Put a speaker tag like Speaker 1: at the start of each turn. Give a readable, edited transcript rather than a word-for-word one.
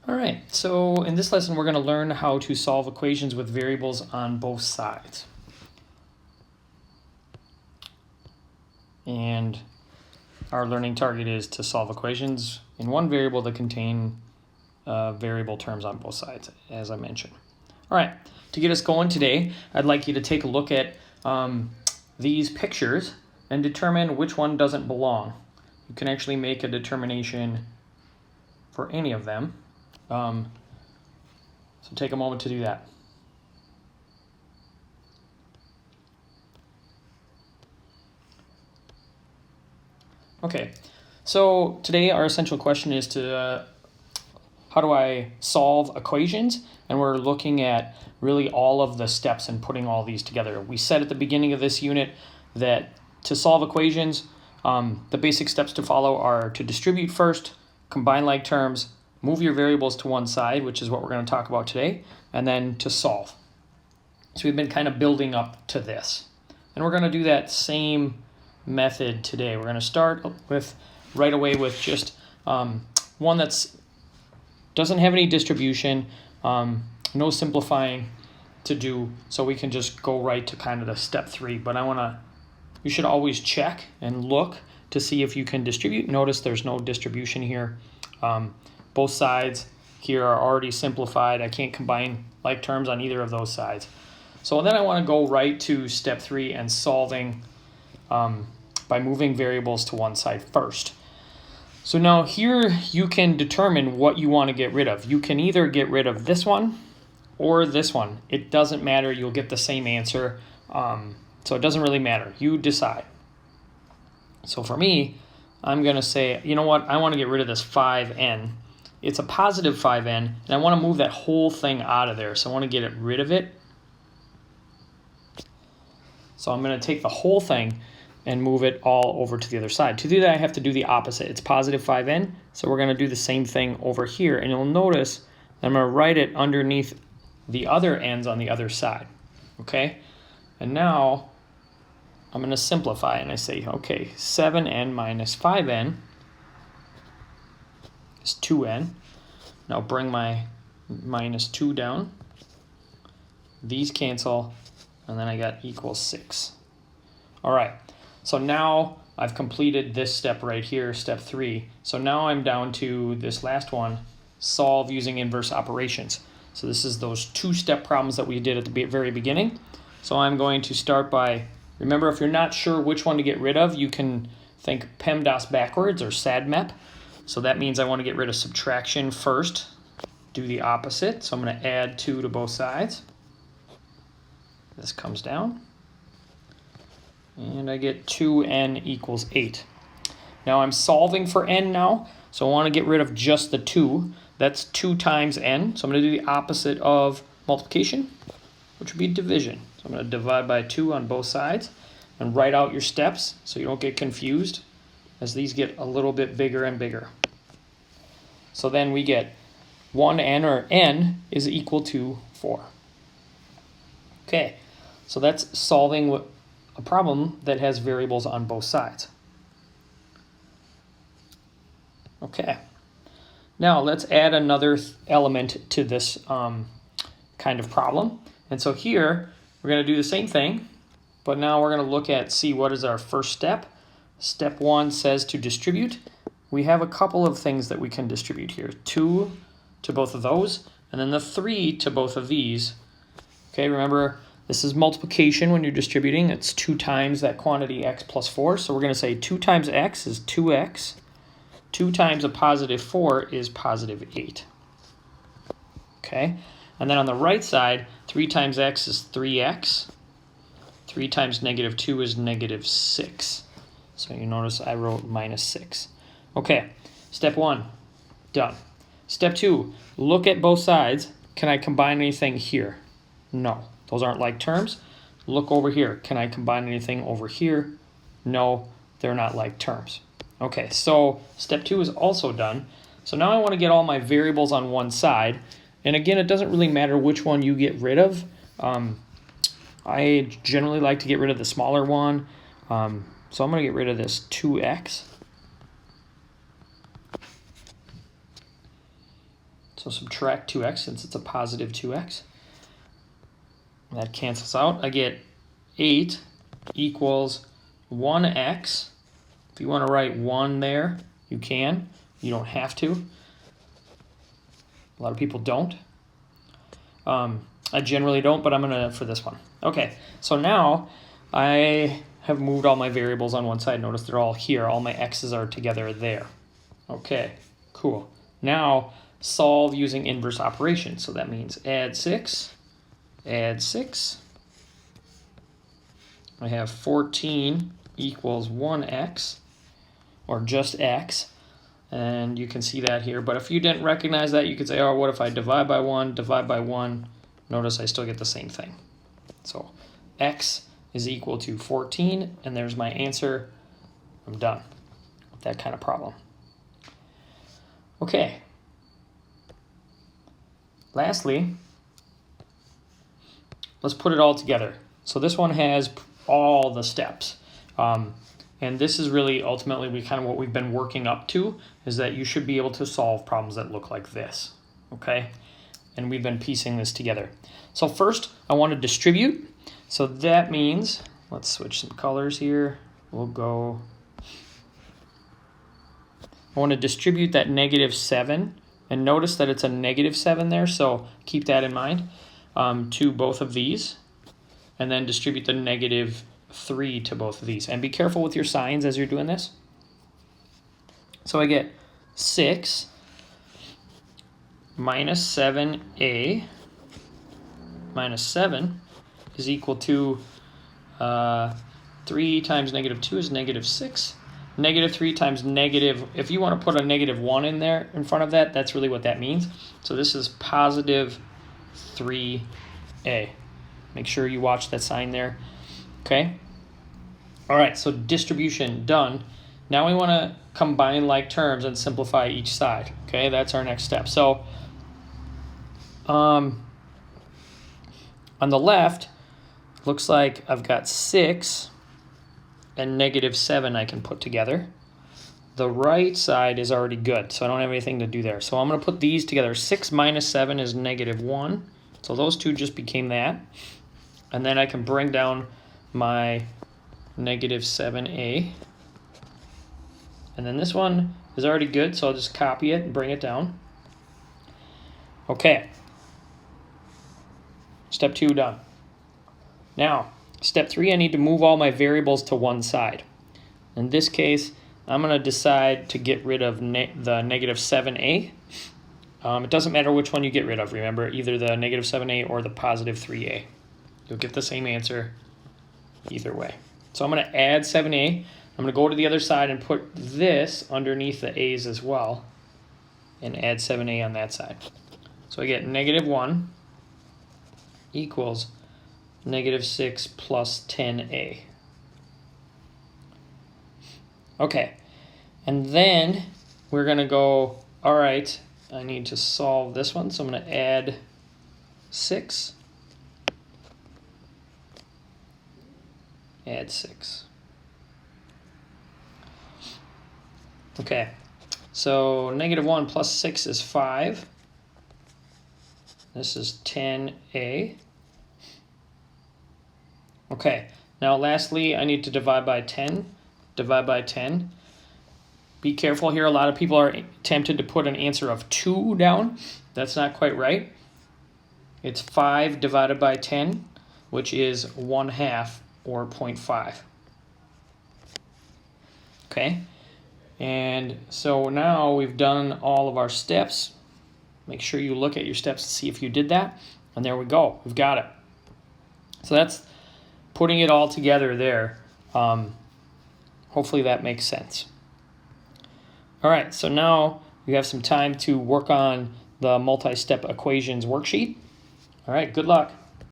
Speaker 1: All right, so in this lesson, we're going to learn how to solve equations with variables on both sides. And our learning target is to solve equations in one variable that contain variable terms on both sides, as I mentioned. All right, to get us going today, I'd like you to take a look at these pictures and determine which one doesn't belong. You can actually make a determination for any of them. So take a moment to do that. Okay, so today our essential question is to how do I solve equations? And we're looking at really all of the steps and putting all these together. We said at the beginning of this unit that to solve equations, the basic steps to follow are to distribute first, combine like terms, move your variables to one side, which is what we're going to talk about today, and then to solve. So we've been kind of building up to this. And we're going to do that same method today. We're going to start with right away with just one that's doesn't have any distribution, no simplifying to do, so we can just go right to kind of the step 3. But you should always check and look to see if you can distribute. Notice there's no distribution here. Both sides here are already simplified. I can't combine like terms on either of those sides. So then I want to go right to step 3 and solving by moving variables to one side first. So now here you can determine what you want to get rid of. You can either get rid of this one or this one. It doesn't matter. You'll get the same answer. So it doesn't really matter. You decide. So for me, I'm going to say, you know what? I want to get rid of this 5n. It's a positive 5n, and I want to move that whole thing out of there. So I want to get rid of it. So I'm going to take the whole thing and move it all over to the other side. To do that, I have to do the opposite. It's positive 5n, so we're going to do the same thing over here. And you'll notice I'm going to write it underneath the other n's on the other side. Okay? And now I'm going to simplify, and I say, okay, 7n minus 5n is 2n. Now bring my minus 2 down. These cancel, and then I got equals 6. All right, so now I've completed this step right here, step 3. So now I'm down to this last one, solve using inverse operations. So this is those 2-step problems that we did at the very beginning. So I'm going to start by, remember, if you're not sure which one to get rid of, you can think PEMDAS backwards or SADMAP. So that means I want to get rid of subtraction first. Do the opposite. So I'm going to add 2 to both sides. This comes down. And I get 2n equals 8. Now I'm solving for n now. So I want to get rid of just the 2. That's 2 times n. So I'm going to do the opposite of multiplication, which would be division. So I'm going to divide by 2 on both sides and write out your steps so you don't get confused as these get a little bit bigger and bigger. So then we get 1n, or n, is equal to 4. Okay, so that's solving a problem that has variables on both sides. Okay, now let's add another element to this kind of problem. And so here, we're going to do the same thing, but now we're going to look at, see what is our first step. Step 1 says to distribute. We have a couple of things that we can distribute here. 2 to both of those, and then the 3 to both of these. Okay, remember, this is multiplication when you're distributing. It's 2 times that quantity x plus 4. So we're going to say 2 times x is 2x. 2 times a positive 4 is positive 8. Okay, and then on the right side, 3 times x is 3x. 3 times negative 2 is negative 6. So you notice I wrote minus 6. Okay, step 1, done. Step 2, look at both sides. Can I combine anything here? No, those aren't like terms. Look over here. Can I combine anything over here? No, they're not like terms. Okay, so step 2 is also done. So now I want to get all my variables on one side. And again, it doesn't really matter which one you get rid of. I generally like to get rid of the smaller one. So I'm going to get rid of this 2x. So subtract 2x since it's a positive 2x. That cancels out. I get 8 equals 1x. If you want to write 1 there, you can. You don't have to. A lot of people don't. I generally don't, but I'm going to for this one. Okay, so now I have moved all my variables on one side. Notice they're all here. All my x's are together there. Okay, cool. Now solve using inverse operations. So that means add 6, add 6. I have 14 equals 1x, or just x. And you can see that here. But if you didn't recognize that, you could say, oh, what if I divide by 1, divide by 1? Notice I still get the same thing. So x is equal to 14, and there's my answer. I'm done with that kind of problem. Okay. Lastly, let's put it all together. So this one has all the steps. And this is really ultimately what we've been working up to, is that you should be able to solve problems that look like this, okay? And we've been piecing this together. So first, I want to distribute. So that means, let's switch some colors here. We'll go, I want to distribute that -7, and notice that it's a -7 there, so keep that in mind, to both of these, and then distribute the -3 to both of these. And be careful with your signs as you're doing this. So I get 6 minus 7a minus 7 is equal to 3 times -2 is -6. -3 times negative, if you want to put a -1 in there in front of that, that's really what that means. So this is positive 3a. Make sure you watch that sign there. Okay. All right, so distribution done. Now we want to combine like terms and simplify each side. Okay, that's our next step. So on the left, looks like I've got 6 and -7 I can put together. The right side is already good, so I don't have anything to do there. So I'm going to put these together. 6 minus 7 is -1. So those two just became that. And then I can bring down my -7a. And then this one is already good, so I'll just copy it and bring it down. Okay. Step 2 done. Now, step 3, I need to move all my variables to one side. In this case, I'm going to decide to get rid of the -7a. It doesn't matter which one you get rid of, remember, either the -7a or the positive 3a. You'll get the same answer either way. So I'm going to add 7a. I'm going to go to the other side and put this underneath the a's as well and add 7a on that side. So I get -1 equals -6 plus 10a. Okay, and then we're going to go, all right, I need to solve this one, so I'm going to add 6. Add 6. Okay, so -1 plus 6 is 5. This is 10a. Okay, now lastly, I need to divide by 10. Divide by 10. Be careful here. A lot of people are tempted to put an answer of 2 down. That's not quite right. It's 5 divided by 10, which is 1/2 or 0.5. Okay, and so now we've done all of our steps. Make sure you look at your steps to see if you did that. And there we go. We've got it. So that's putting it all together there. Hopefully that makes sense. All right, so now you have some time to work on the multi-step equations worksheet. All right, good luck.